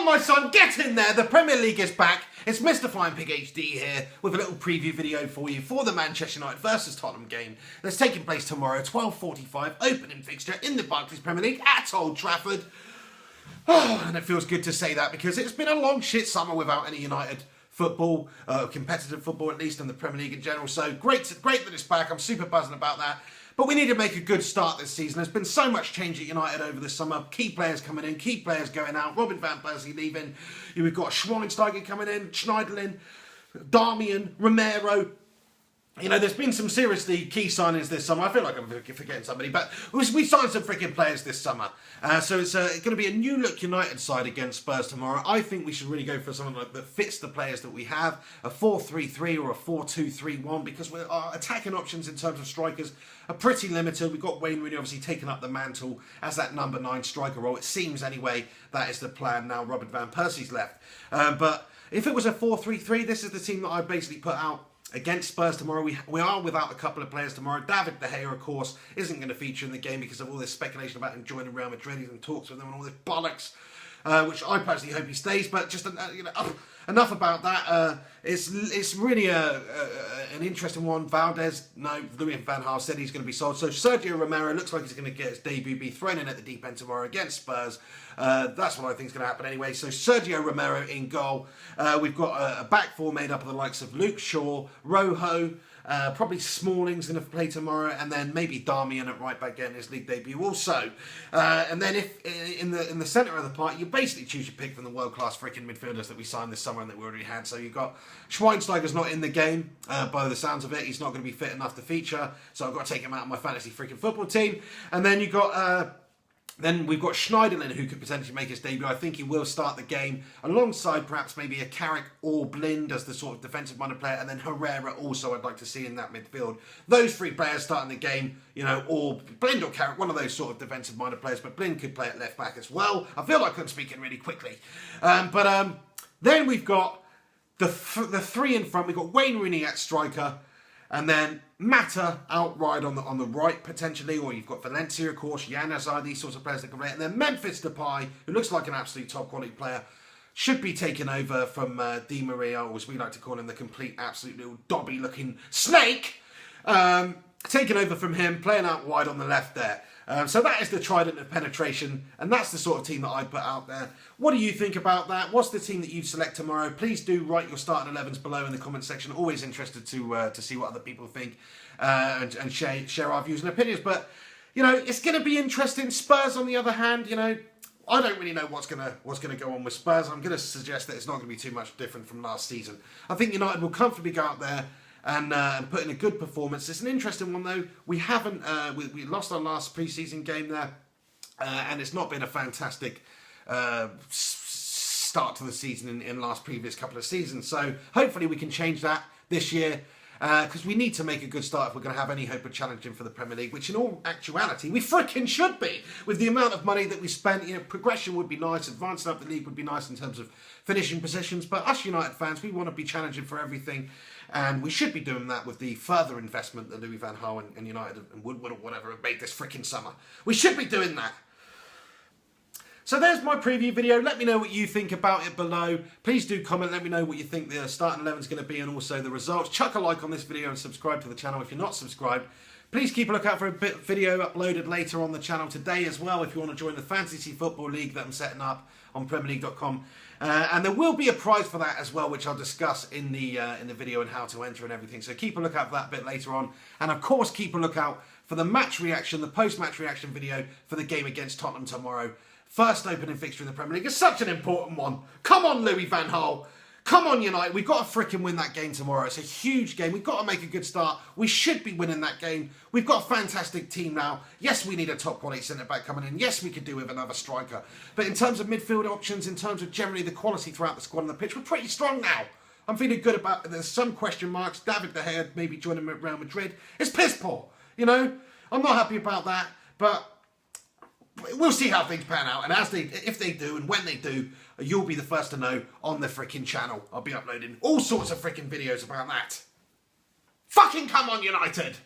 on, my son, get in there. The Premier League is back. It's MrFlyingPigHD here with a little preview video for you for the Manchester United versus Tottenham game that's taking place tomorrow, 12:45, opening fixture in the Barclays Premier League at Old Trafford. Oh, and it feels good to say that because it's been a long shit summer without any United football, competitive football at least, in the Premier League in general. So great that it's back. I'm super buzzing about that. But we need to make a good start this season. There's been so much change at United over the summer. Key players coming in, key players going out. Robin van Persie leaving. We've got Schweinsteiger coming in, Schneiderlin, Darmian, Romero. You know, there's been some seriously key signings this summer. I feel like I'm forgetting somebody, but we signed some freaking players this summer. So it's going to be a new look United side against Spurs tomorrow. I think we should really go for something that fits the players that we have, a 4-3-3 or a 4-2-3-1, because our attacking options in terms of strikers are pretty limited. We've got Wayne Rooney obviously taking up the mantle as that number 9 striker role. It seems anyway that is the plan now. Robin van Persie's left. But if it was a 4-3-3, this is the team that I basically put out against Spurs tomorrow. We are without a couple of players tomorrow. David De Gea, of course, isn't going to feature in the game because of all this speculation about him joining Real Madrid. He's in talks with them and all this bollocks, which I personally hope he stays. But just enough about that. It's really an interesting one. Valdez, no. Louis van Gaal said he's going to be sold. So Sergio Romero looks like he's going to get his debut, be thrown in at the deep end tomorrow against Spurs. That's what I think is going to happen anyway. So Sergio Romero in goal. We've got a back four made up of the likes of Luke Shaw, Rojo, probably Smalling's going to play tomorrow, and then maybe Darmian at right back getting his league debut also. And then if in the centre of the park, you basically choose your pick from the world-class freaking midfielders that we signed this summer and that we already had. So you've got Schweinsteiger's not in the game, by the sounds of it. He's not going to be fit enough to feature, so I've got to take him out of my fantasy freaking football team. And then you've got then we've got Schneiderlin, who could potentially make his debut. I think he will start the game alongside perhaps maybe a Carrick or Blind as the sort of defensive-minded player, and then Herrera also I'd like to see in that midfield. Those three players starting the game, you know, or Blind or Carrick, one of those sort of defensive-minded players, but Blind could play at left-back as well. I feel like I'm speaking really quickly. Then we've got the three in front. We've got Wayne Rooney at striker, and then Mata outright on the right potentially, or you've got Valencia, of course, Januzaj, these sorts of players that can play. And then Memphis Depay, who looks like an absolute top quality player, should be taken over from Di Maria, or as we like to call him, the complete absolute little Dobby looking snake. Taken over from him, playing out wide on the left there. So that is the trident of penetration, and that's the sort of team that I put out there. What do you think about that? What's the team that you'd select tomorrow? Please do write your starting 11s below in the comment section. Always interested to see what other people think and share our views and opinions. But you know, it's going to be interesting. Spurs, on the other hand, you know, I don't really know what's gonna go on with Spurs. I'm going to suggest that it's not going to be too much different from last season. I think United will comfortably go out there and put in a good performance. It's an interesting one though. We haven't we lost our last pre-season game there, and it's not been a fantastic start to the season in last previous couple of seasons. So hopefully we can change that this year, because we need to make a good start if we're going to have any hope of challenging for the Premier League, which in all actuality we freaking should be. With the amount of money that we spent, you know, progression would be nice, advancing up the league would be nice in terms of finishing positions, but us United fans, we want to be challenging for everything, and we should be doing that with the further investment that Louis van Gaal and United and Woodward or whatever have made this freaking summer. We should be doing that. So there's my preview video. Let me know what you think about it below. Please do comment. Let me know what you think the starting 11 is going to be and also the results. Chuck a like on this video and subscribe to the channel if you're not subscribed. Please keep a lookout for a video uploaded later on the channel today as well if you want to join the Fantasy Football League that I'm setting up on PremierLeague.com. And there will be a prize for that as well, which I'll discuss in the video and how to enter and everything. So keep a lookout for that a bit later on. And of course, keep a lookout for the match reaction, the post-match reaction video for the game against Tottenham tomorrow. First opening fixture in the Premier League. It's such an important one. Come on, Louis van Gaal. Come on, United. We've got to freaking win that game tomorrow. It's a huge game. We've got to make a good start. We should be winning that game. We've got a fantastic team now. Yes, we need a top quality centre-back coming in. Yes, we could do with another striker. But in terms of midfield options, in terms of generally the quality throughout the squad on the pitch, we're pretty strong now. I'm feeling good about it. There's some question marks. David De Gea maybe joining Real Madrid. It's piss poor. You know, I'm not happy about that. But we'll see how things pan out, and if they do, and when they do, you'll be the first to know on the freaking channel. I'll be uploading all sorts of freaking videos about that. Fucking come on, United!